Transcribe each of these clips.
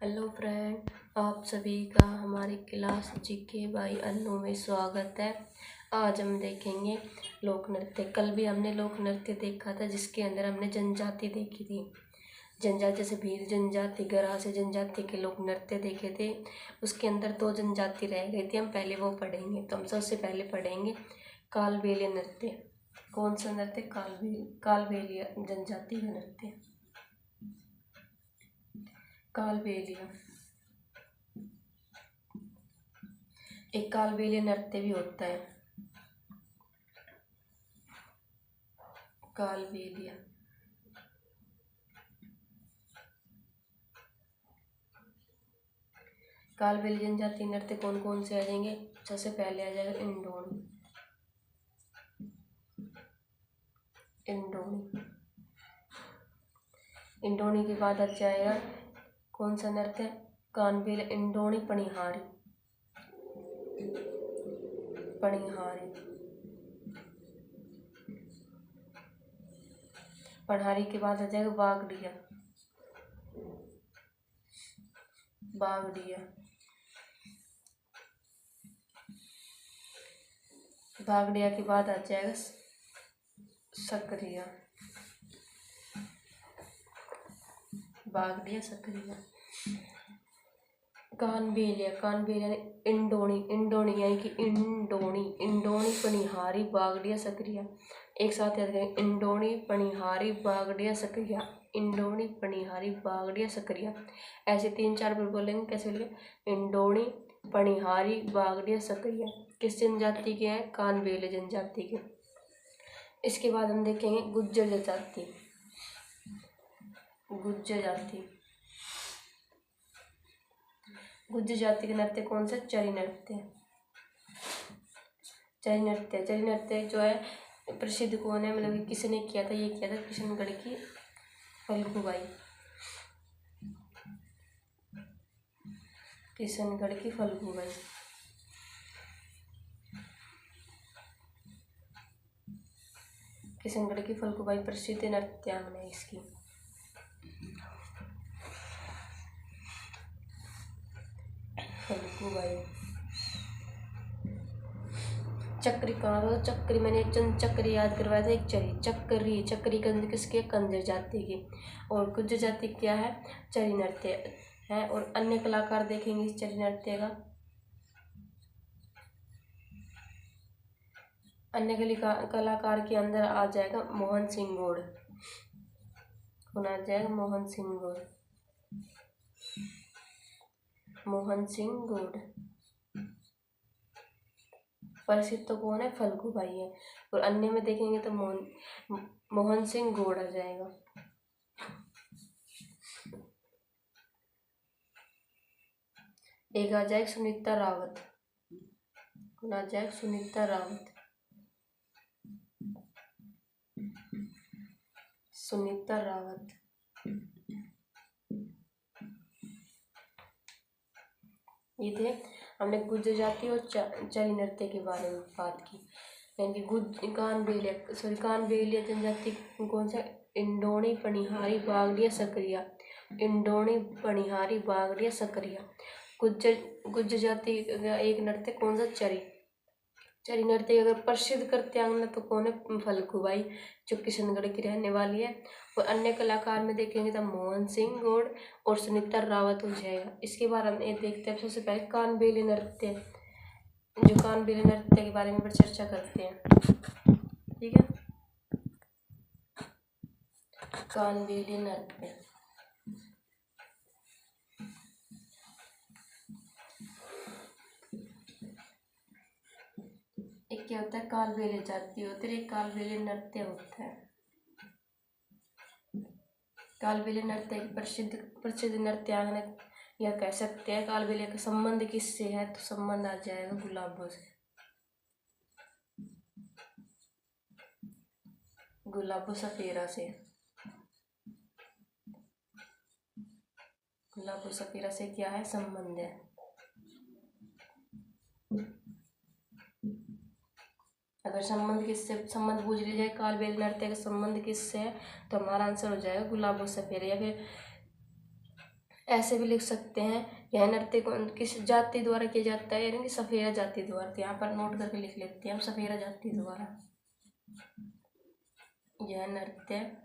Hello friend, आप सभी का हमारी क्लास जीके बाई अन्नू में स्वागत है। आज हम देखेंगे लोक नृत्य। कल भी हमने लोक नृत्य देखा था जिसके अंदर हमने जनजाति देखी थी। जनजाति जैसे भील जनजाति, गरासी जनजाति के लोक नृत्य देखे थे। उसके अंदर 2 जनजाति रह गई थी, हम पहले वो पढ़ेंगे। तो हम सबसे पहले पढ़ेंगे कालबेलिया नृत्य। कौन सा नृत्य? कालबेलिया जनजाति का नृत्य। कालबेलिया एक कालबेलिया नृत्य भी होता है। कालबेलिया कालबेलिया जनजाति नृत्य कौन कौन से आ जाएंगे? सबसे पहले आ जाएगा इंडोनी। इंडोनी के बाद आ जाएगा कौन सा नृत्य? कानबेलिया इंडोनी पनिहारी। पनिहारी के बाद आ जाएगा बागड़िया के बाद आ जाएगा सकरिया। कानबेलिया इंडोनी यानी कि इंडोनी पनिहारी बागड़िया सकरिया। एक साथ याद करें, इंडोनी पनिहारी बागड़िया सकरिया। ऐसे 3-4 बार बोलेंगे। कैसे बोलेंगे? इंडोनी पनिहारी बागड़िया सकरिया। किस जनजाति के हैं? कानबेलिया जनजाति के। इसके बाद हम देखेंगे गुज्जर जाति। गुज्जर जाति का नृत्य कौन सा? चरी नृत्य जो है प्रसिद्ध कौन है? मतलब कि किसने किया था? ये किया था किशनगढ़ की फल्गुबाई। किशनगढ़ की फल्गुबाई प्रसिद्ध नृत्यांगना है इसकी। फल्गुबाई। चक्री कहाँ था? चक्री मैंने एक चक्री याद करवाया था, एक चक्री किसके? कंजर जाति की। और गुज्जर जाति क्या है? चरी नृत्य है। और अन्य कलाकार देखेंगे इस चरी नृत्य का। अन्य कलाकार के अंदर आ जाएगा मोहन सिंह गौड़। प्रसिद्ध तो कौन है? फल्गुबाई है। और अन्य में देखेंगे तो मोहन सिंह गौड़ आ जाएगा। एक आ जाएगा सुनीता रावत। ये थे हमने गुज्जर जाति और चरी नृत्य के बारे में बात की। यानी कि कानबेलिया जनजाति कौन सा? इंडोनी पनिहारी बागड़िया सकरिया। गुज्जर जाति का एक नृत्य कौन सा? चरी नृत्य। अगर प्रसिद्ध नृत्यांगना तो कौन है? फल्गुबाई, जो किशनगढ़ की रहने वाली है। और अन्य कलाकार में देखेंगे तो मोहन सिंह गौड़ और सुनीता रावत हो जाएगा। इसके बाद हम ये देखते हैं सबसे पहले कानबेलिया नृत्य के बारे में चर्चा करते हैं। ठीक है, कानबेलिया नृत्य। एक क्या होता है? कालबेलिया जाति होती है, एक कालबेलिया नृत्य होता है। कालबेलिया नृत्य की प्रसिद्ध नृत्यांगना यह कह सकते हैं। कालबेलिया का संबंध किससे है? तो संबंध आ जाएगा गुलाबों से। गुलाबो सपेरा से क्या है? संबंध है। अगर संबंध पूछ लिया जाए कालबेलिया नृत्य का संबंध किससे है तो हमारा आंसर हो जाएगा गुलाबो सपेरा। या फिर ऐसे भी लिख सकते हैं, यह नृत्य किस जाति द्वारा किया जाता है, यानी कि सफेरा जाति द्वारा। तो यहाँ पर नोट करके लिख लेते हैं हम, सफेरा जाति द्वारा। यह नृत्य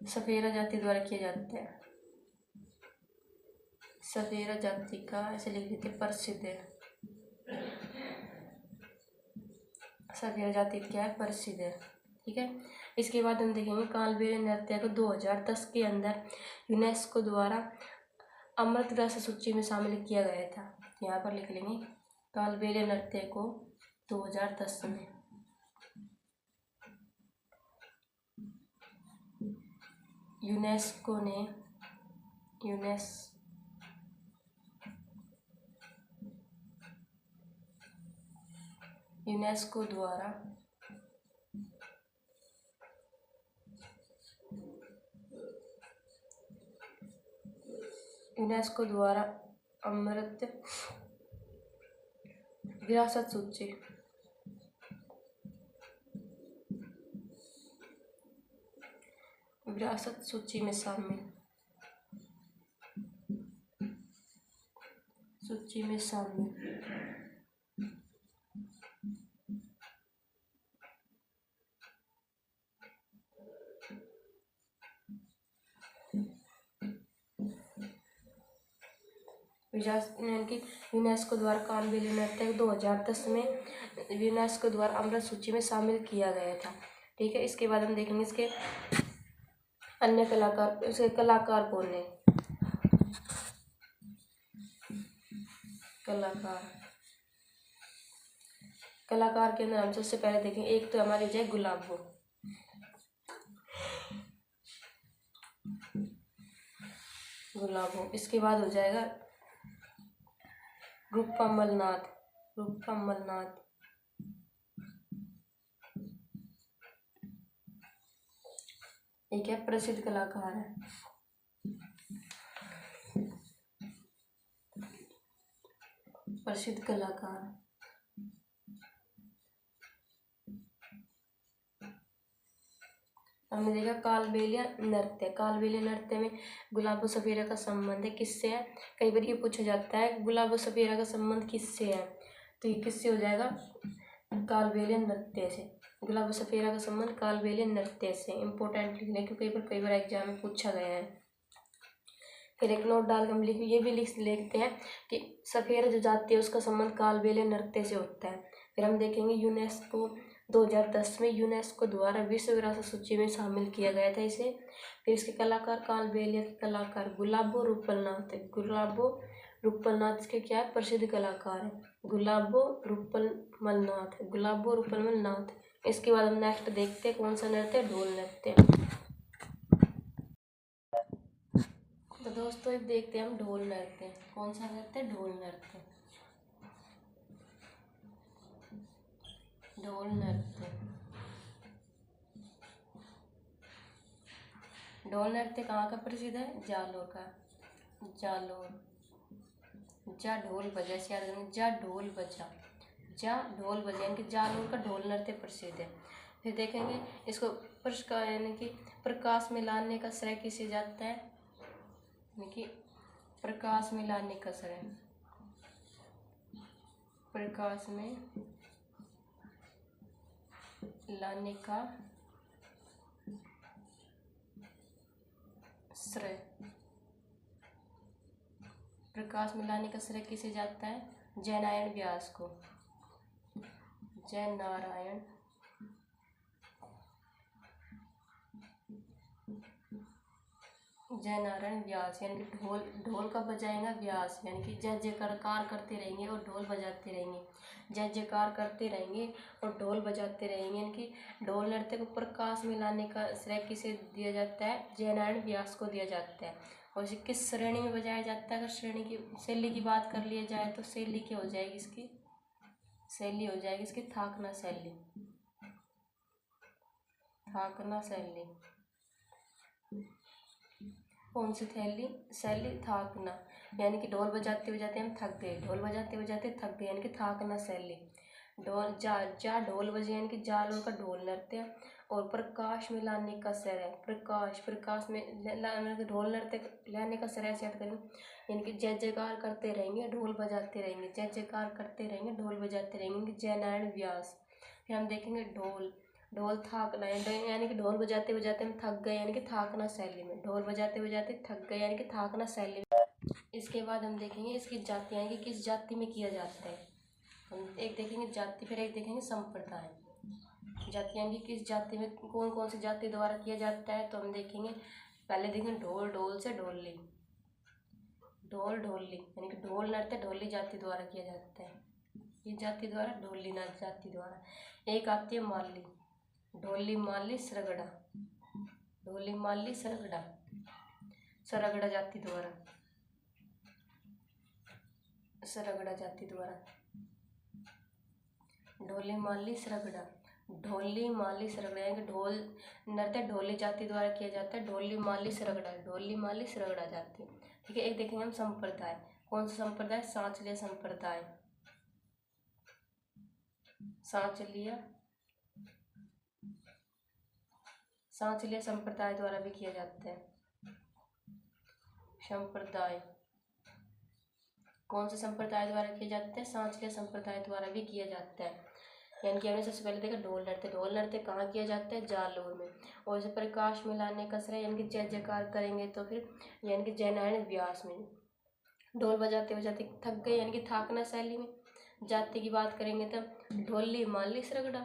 सफेरा जाति द्वारा किया जाता है। सफेरा जाति का ऐसे लिख लेते प्रसिद्ध है। सफेरा जाति क्या है, प्रसिद्ध है। ठीक है, इसके बाद हम देखेंगे कालबेलिया नृत्य को 2010 के अंदर यूनेस्को द्वारा अमृत विरासत सूची में शामिल किया गया था। यहाँ पर लिख लेंगे कालबेलिया नृत्य को 2010 में यूनेस्को द्वारा अमृत विरासत सूची में शामिल यानी कि यूनेस्को द्वारा कालबेलिया नृत्य 2010 में यूनेस्को द्वारा अमृत सूची में शामिल किया गया था। ठीक है, इसके बाद हम देखेंगे इसके अन्य कलाकार, इसके कलाकार कौन है। कलाकार के अंदर हम सबसे पहले देखेंगे, एक तो हमारी हो जाए गुलाबो। इसके बाद हो जाएगा रूपमल नाथ। एक है प्रसिद्ध कलाकार है। हमने देखा कालबेलिया नृत्य में गुलाबो सफेरा का संबंध है, किससे है। कई बार ये पूछा जाता है गुलाबो सफेरा का संबंध किससे है, तो ये किससे हो जाएगा, कालबेलिया नृत्य से। गुलाबो सफेरा का संबंध कालबेलिया नृत्य से। इंपॉर्टेंट लिखना, क्योंकि कई बार एग्जाम में पूछा गया है। फिर एक नोट डाल के हम ये भी लिखते हैं कि सफेरा जो जाति है उसका संबंध कालबेलिया नृत्य से होता है। फिर हम देखेंगे यूनेस्को 2010 में यूनेस्को द्वारा विश्व विरासत सूची में शामिल किया गया था इसे। फिर इसके कलाकार कालबेलिया के कलाकार गुलाबो रूपलनाथ इसके क्या है, प्रसिद्ध कलाकार है। गुलाबो रूपलमल नाथ। इसके बाद हम नेक्स्ट देखते हैं कौन सा नृत्य, ढोल नृत्य। तो दोस्तों अब देखते हैं हम ढोल नृत्य। कौन सा नृत्य, ढोल नृत्य। ढोल नृत्य कहाँ का प्रसिद्ध है, जालोर का। जा ढोल बजा, जा ढोल बजा यानी कि जालोर का ढोल नृत्य प्रसिद्ध है। फिर देखेंगे इसको पुरस्कार यानी कि प्रकाश में लाने का श्रेय किसे जाता है, यानी कि प्रकाश में लाने का श्रेय किसे जाता है, जयनारायण व्यास को। जयनारायण व्यास यानी कि ढोल का बजाएगा व्यास, यानी कि जय जयकार करते रहेंगे और ढोल बजाते रहेंगे। जय जयकार करते रहेंगे और ढोल बजाते रहेंगे, यानी कि ढोल नृत्य को प्रकाश में लाने का श्रेय किसे दिया जाता है, जयनारायण व्यास को दिया जाता है। और इसे किस श्रेणी में बजाया जाता है, अगर श्रेणी की शैली की बात कर लिया जाए तो शैली क्या हो जाएगी, इसकी शैली हो जाएगी इसकी थाकना शैली। कौन सी शैली, थाकना, यानी कि ढोल बजाते बजाते हम थक गए, यानी कि थाकना शैली। ढोल बजे यानी कि जालोर का ढोल नृत्य। और प्रकाश में लाने का सर है। प्रकाश में ढोल नृत्य लाने का सर ऐसे याद करेंगे, यानी कि जय जयकार करते रहेंगे, ढोल बजाते रहेंगे, जय जयकार करते रहेंगे, ढोल बजाते रहेंगे, जय नारायण व्यास। फिर हम देखेंगे ढोल थाकना, यानी कि ढोल बजाते बजाते हम थक गए, यानी कि थाकना शैली में, ढोल बजाते बजाते थक गए, यानी कि थाकना शैली में। इसके बाद हम देखेंगे इसकी जाति, यानी कि किस जाति में किया जाता है। हम एक देखेंगे जाति, फिर एक देखेंगे संप्रदाय। जाति यानी कि किस जाति में कौन कौन सी जाति द्वारा किया जाता है, तो हम देखेंगे पहले देखेंगे ढोल से ढोली, ढोली यानी कि ढोल नृत्य ढोली जाति द्वारा किया जाता है, ये जाति द्वारा, ढोली नृत्य जाति द्वारा। एक आती है माली, ढोली माली सरगड़ा, ढोली माली सरगड़ा, सरगड़ा जाति द्वारा, सरगड़ा जाति द्वारा, ढोली माली सरगड़ा, ढोली माली सरगड़ा, यानी कि ढोल नृत्य ढोली जाति द्वारा किया जाता है, ढोली माली सरगड़ा, ढोली माली सरगड़ा जाति। ठीक है, एक देखेंगे हम संप्रदाय, कौन सा संप्रदाय, सांचलिया संप्रदाय, सांचलिया संप्रदाय द्वारा भी किया जाता है। संप्रदाय कौन से संप्रदाय द्वारा किया जाता है, सांचलिया संप्रदाय द्वारा भी किया जाता है। यानी कि हमने सबसे पहले देखा ढोल नृत्य कहाँ किया जाता है, जालोर में। और इसे प्रकाश में लाने का श्रेय, यानी कि जय जयकार करेंगे तो फिर यानी कि जय नारायण व्यास में, ढोल बजाते बजाते थक गए, यानी कि थाकना शैली में। जाति की बात करेंगे तब ढोली माली सरगड़ा,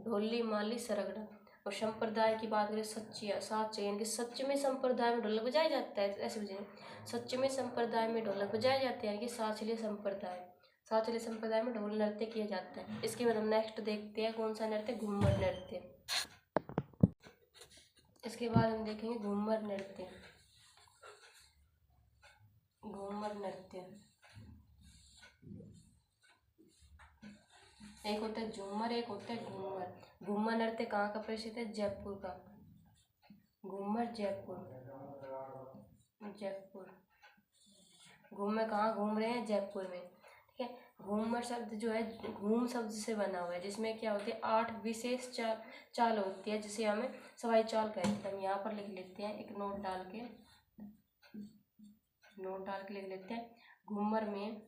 ढोली माली सरगड़ा। और संप्रदाय की बात करें साच, यानी कि सच में संप्रदाय में ढोलक बजाया जाता है, ऐसे बजाए, सच में संप्रदाय में ढोलक बजाए जाते हैं, यानी कि सांचलिया संप्रदाय में ढोल नृत्य किया जाता है। इसके बाद हम नेक्स्ट देखते हैं कौन सा नृत्य, घूमर नृत्य। इसके बाद हम देखेंगे घूमर नृत्य। घूमर नृत्य एक होता है झूमर, एक होता है घूमर। घूमर नृत्य कहाँ का प्रसिद्ध है, जयपुर का। घूमर जयपुर। घूमर कहाँ घूम रहे हैं, जयपुर में। ठीक है, घूमर शब्द जो है घूम शब्द से बना हुआ है, जिसमें क्या होती है 8 विशेष चाल होती है, जिसे हमें सवाई चाल कहते हैं। हम यहाँ पर लिख लेते हैं, एक नोट डाल के लिख लेते हैं। घूमर में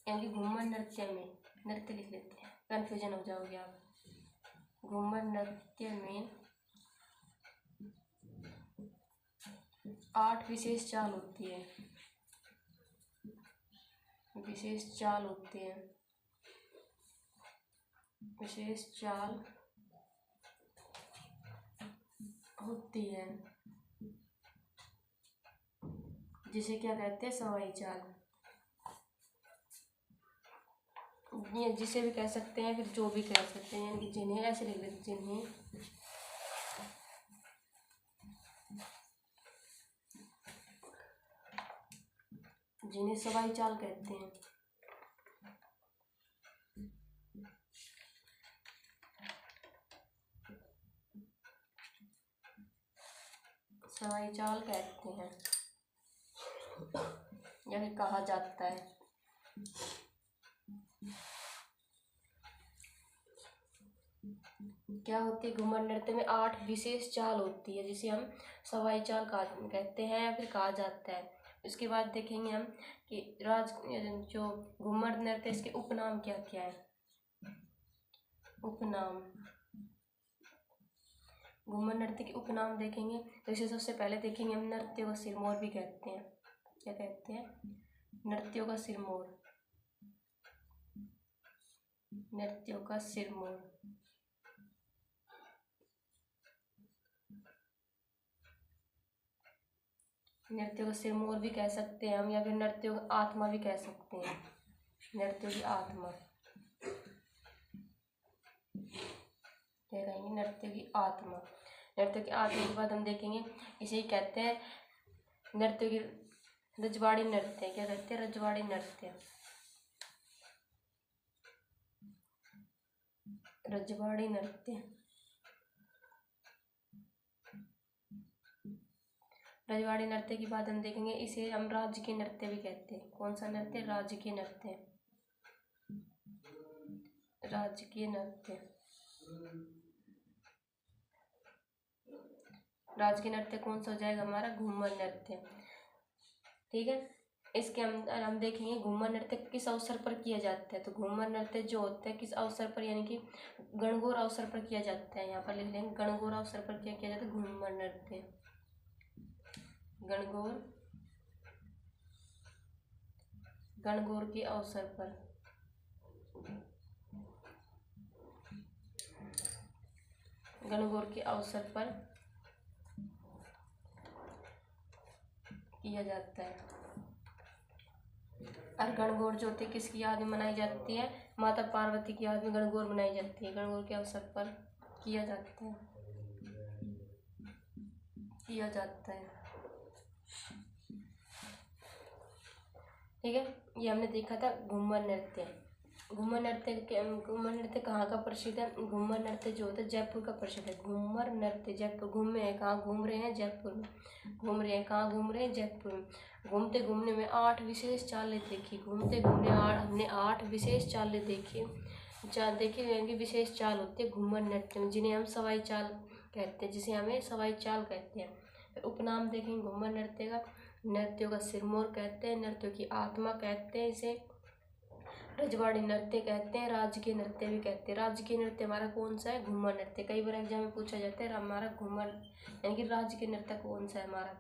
यानी घूमर नृत्य में, नृत्य लिख लेते हैं, कन्फ्यूजन हो जाओगे आप। घूमर नृत्य में 8 विशेष चाल होती है, विशेष चाल होती है, जिसे क्या कहते हैं, सवाई चाल। ये जिसे भी कह सकते हैं, फिर जो भी कह सकते हैं, यानी कि जिन्हें ऐसे लिख लेते, जिन्हें सवाई चाल कहते हैं। सवाई चाल कहते हैं या फिर कहा जाता है। क्या होती है, घूमर नृत्य में 8 विशेष चाल होती है, जिसे हम सवाई चाल कहते हैं या फिर कहा जाता है। इसके बाद देखेंगे हम कि जो घूमर नृत्य, इसके उपनाम क्या क्या है। उपनाम, घूमर नृत्य के उपनाम देखेंगे, जैसे सबसे पहले देखेंगे हम नृत्यों का सिरमौर भी कहते हैं। क्या कहते हैं, नृत्यों का सिरमौर, नृत्यों का सिरमौर। नृत्यों का सिरमौर भी कह सकते हैं हम, या फिर नृत्यों का आत्मा भी कह सकते हैं, नृत्यों की आत्मा। क्या कहेंगे, नृत्य की आत्मा। नृत्य की आत्मा के बाद हम देखेंगे, इसे ही कहते हैं नृत्य की रजवाड़ी नृत्य। क्या कहते हैं, रजवाड़ी नृत्य, रजवाड़ी नृत्य। रजवाड़ी नृत्य की बात हम देखेंगे, इसे हम राजकीय नृत्य भी कहते हैं। कौन सा नृत्य? राजकीय नृत्य। राजकीय नृत्य। राजकीय नृत्य कौन सा हो जाएगा हमारा? घूमर नृत्य। ठीक है, इसके हम देखेंगे घूमर नृत्य किस अवसर पर किया जाता है। तो घूमर नृत्य जो होता है किस अवसर पर, यानी कि गणगौर अवसर पर किया जाता है। यहाँ पर लिख लेंगे गणगौर अवसर पर क्या किया जाता है? घूमर नृत्य। गणगौर के अवसर पर। गणगौर के अवसर पर किया जाता है। और गणगौर जो होती है किसकी याद में मनाई जाती है? माता पार्वती की याद में गणगौर मनाई जाती है। गणगौर के अवसर पर किया जाता है। ठीक है, ये हमने देखा था घूमर नृत्य। घूमर नृत्य कहाँ का प्रसिद्ध है? घूमर नृत्य जो होता है जयपुर का प्रसिद्ध है। घूमर नृत्य जयपुर। घूमे हैं कहाँ? घूम रहे हैं जयपुर में। घूम रहे हैं कहाँ? घूम रहे हैं जयपुर में। घूमते घूमने में 8 विशेष चालें देखी। घूमते घूमने हमने 8 विशेष चालें देखी। देखिए यानी कि विशेष चाल होती है घूमर नृत्य में, जिन्हें हम सवाई चाल कहते हैं, जिसे हमें सवाई चाल कहते हैं। फिर उपनाम देखेंगे घूमर नृत्य का। नृत्यों का सिरमौर कहते हैं, नृत्यों की आत्मा कहते हैं, इसे रजवाड़ी नृत्य कहते हैं, राजकीय नृत्य भी कहते हैं। राजकीय नृत्य हमारा कौन सा है? घूमर नृत्य। कई बार एग्जाम में पूछा जाता है हमारा घूमर यानी कि राजकीय नृत्य कौन सा है हमारा,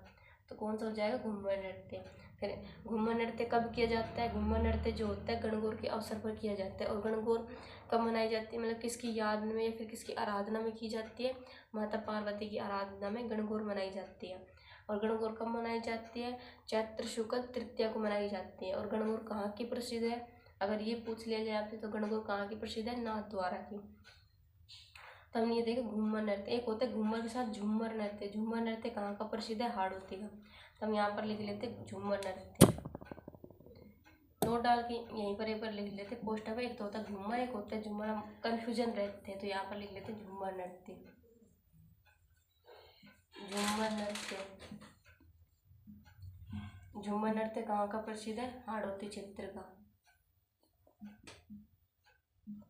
तो कौन सा हो जाएगा? घूमर नृत्य। फिर घूमर नृत्य कब किया जाता है? घूमर नृत्य जो होता है गणगौर के अवसर पर किया जाता है। और गणगौर कब मनाई जाती है, मतलब किसकी याद में या फिर किसकी आराधना में की जाती है? माता पार्वती की आराधना में गणगौर मनाई जाती है। और गणगौर कब मनाई जाती है? चैत्र शुक्ल तृतीया को मनाई जाती है। और गणगौर कहाँ की प्रसिद्ध है? अगर ये पूछ लिया जाए आपसे तो गणगौर कहाँ की प्रसिद्ध है? नाथद्वारा की। तो हमने ये देखा घूमर नृत्य। एक होता है घूमर के साथ झूमर नृत्य। झूमर नृत्य कहाँ का प्रसिद्ध है? हाड़ौती का। तो हम यहाँ पर लिख लेते झूमर नृत्य। नोट डाल के यहीं पर एक बार लिख लेते पोस्टर पे। एक तो होता है घूमर, एक होता है झूमर, हम कन्फ्यूजन रहते हैं तो यहाँ पर लिख लेते झूमर नृत्य। झूमर नृत्य। झूमर नृत्य कहाँ का प्रसिद्ध है? हाड़ौती क्षेत्र का।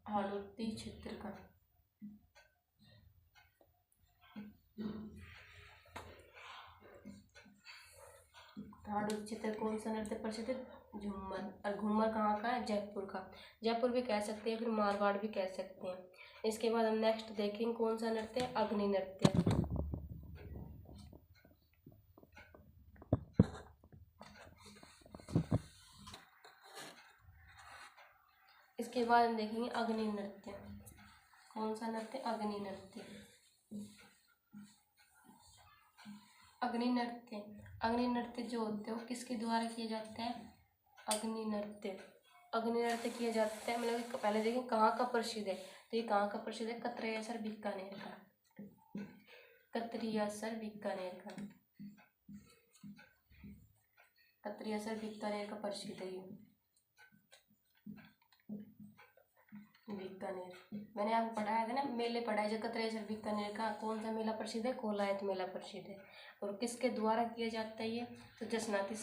हाड़ौती क्षेत्र का। हाड़ौती क्षेत्र कौन सा नृत्य प्रसिद्ध है? झूमर। और घूमर कहाँ का है? जयपुर का। जयपुर भी कह सकते हैं, फिर मारवाड़ भी कह सकते हैं। इसके बाद हम नेक्स्ट देखेंगे कौन सा नृत्य है? अग्नि नृत्य। इसके बाद हम देखेंगे अग्नि नृत्य। कौन सा नृत्य? अग्नि नृत्य। अग्नि नृत्य। अग्नि नृत्य जो होते हैं वो किसके द्वारा किया जाता है? अग्नि नृत्य। अग्नि नृत्य किया जाता है, मतलब पहले देखें कहाँ का प्रसिद्ध है। तो ये कहाँ का प्रसिद्ध है? कतरेसर बीकानेर का। कतरियासर बीकानेर का। कतरियासर बीकानेर का प्रसिद्ध है ये। बीकानेर मैंने आपको पढ़ाया था ना, मेले पढ़ाए जो कतरेसर बीकानेर का। कौन सा मेला प्रसिद्ध है? कोलायत मेला प्रसिद्ध है। और किसके द्वारा किया जाता है ये? तो जसनाथी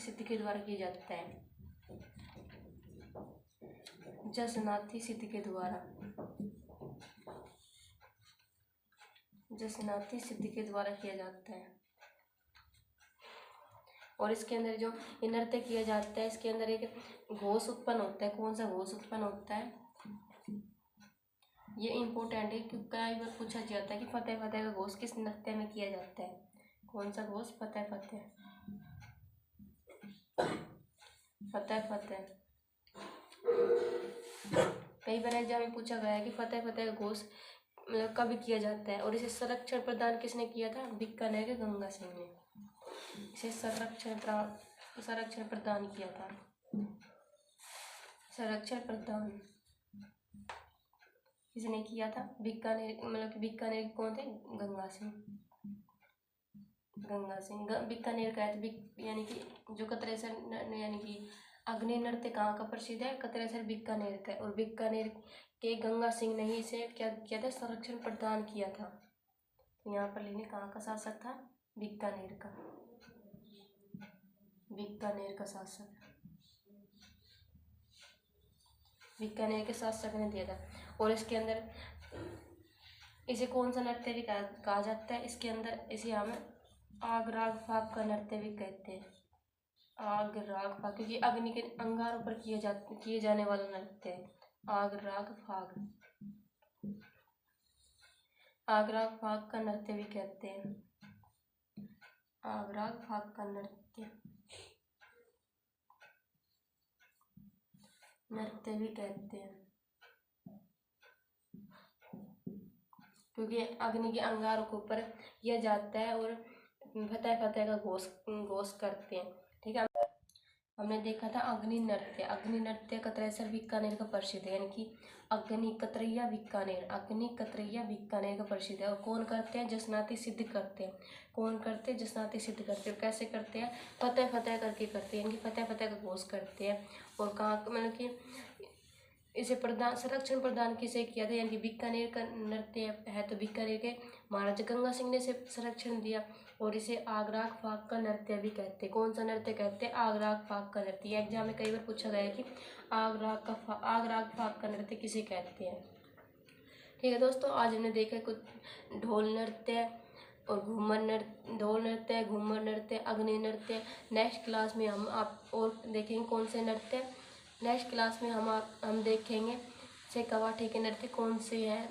सिद्धि के द्वारा किया जाता है। जसनाथी सिद्धि के द्वारा। जसनाथी सिद्धि के द्वारा किया जाता है। और इसके अंदर जो ये नृत्य किया जाता है, इसके अंदर एक घोष उत्पन्न होता है। कौन सा घोष उत्पन्न होता है? ये इम्पोर्टेंट है क्योंकि कई बार पूछा जाता है कि फतेह फतेह का घोष किस नृत्य में किया जाता है। कौन सा घोष? फतेह फतेह। फतेह फतेह। कई बार एग्जाम में पूछा गया है कि फतेह फतेह का घोष मतलब कब किया जाता है। और इसे संरक्षण प्रदान किसने किया था? बीकानेर के गंगा सिंह ने इसे संरक्षण प्रदान किया था। संरक्षण प्रदान किसने किया था? बीकानेर, मतलब कि बीकानेर कौन थे? गंगा सिंह। गंगा सिंह बीकानेर का है। यानी कि जो कतरेसर यानी कि अग्नि नृत्य कहाँ का प्रसिद्ध है? कतरेसर बीकानेर का। और बीकानेर के गंगा सिंह ने ही इसे क्या किया था? संरक्षण प्रदान किया था। तो यहाँ पर लिखने कहाँ का शासक था? बीकानेर का, बीकानेर का शासक, बीकानेर के शासक ने दिया था। और इसके अंदर इसे कौन सा नृत्य भी कहा जाता है? इसके अंदर इसे हम आग राग फाग का नृत्य भी कहते हैं। आग राग फाग, क्योंकि अग्नि के अंगारों पर किए जाने वाला नृत्य है आग राग फाग। आग राग फाग का नृत्य भी कहते हैं, आग राग फाग का नृत्य भी कहते हैं, क्योंकि अग्नि के अंगारों के ऊपर किया जाता है और फतेह फतेह का घोष करते हैं। ठीक है, हमने देखा था अग्नि नृत्य। अग्नि नृत्य कतरेसर बीकानेर का प्रसिद्ध है, यानी कि अग्नि कतरैया बीकानेर, अग्नि कतरैया बीकानेर का प्रसिद्ध है। और कौन करते हैं? जसनाती सिद्ध करते हैं। कौन करते हैं? जसनाती सिद्ध करते हैं। कैसे करते हैं? फतेह फतेह करके करते हैं, यानी कि फतेह फतेह का घोष करते हैं। और कहाँ मतलब कि इसे संरक्षण प्रदान किसे किया था? यानी कि बीकानेर का नृत्य है तो बीकानेर के महाराजा गंगा सिंह ने इसे संरक्षण दिया। और इसे आग राग फाग का नृत्य भी कहते हैं। कौन सा नृत्य कहते हैं? आग राग फाग का नृत्य। एग्जाम में कई बार पूछा गया है कि आग राग फाग का नृत्य किसे कहते हैं। ठीक है दोस्तों, आज हमने देखा कुछ ढोल नृत्य और घूमर नृत्य, ढोल नृत्य, घूमर नृत्य, अग्नि नृत्य। नेक्स्ट क्लास में हम आप और देखेंगे कौन से नृत्य। नेक्स्ट क्लास में हम देखेंगे से कवाठी के नृत्य कौन से हैं,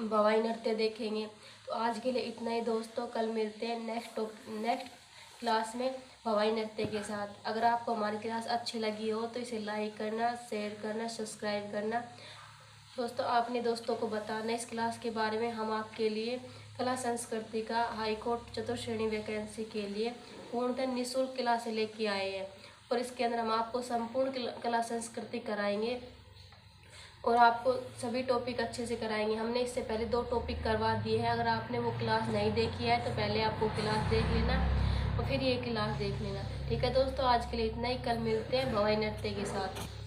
भवाई नृत्य देखेंगे। तो आज के लिए इतना ही दोस्तों, कल मिलते हैं नेक्स्ट क्लास में भवाई नृत्य के साथ। अगर आपको हमारी क्लास अच्छी लगी हो तो इसे लाइक करना, शेयर करना, सब्सक्राइब करना। दोस्तों अपने दोस्तों को बताना इस क्लास के बारे में। हम आपके लिए कला संस्कृति का हाईकोर्ट चतुर्श्रेणी वैकेंसी के लिए पूर्णतः निःशुल्क क्लास लेके आए हैं। और इसके अंदर हम आपको संपूर्ण कला संस्कृति कराएंगे और आपको सभी टॉपिक अच्छे से कराएंगे। हमने इससे पहले 2 टॉपिक करवा दिए हैं। अगर आपने वो क्लास नहीं देखी है तो पहले आप वो क्लास देख लेना और फिर ये क्लास देख लेना। ठीक है दोस्तों, आज के लिए इतना ही। कल मिलते हैं भवाई नृत्य के साथ।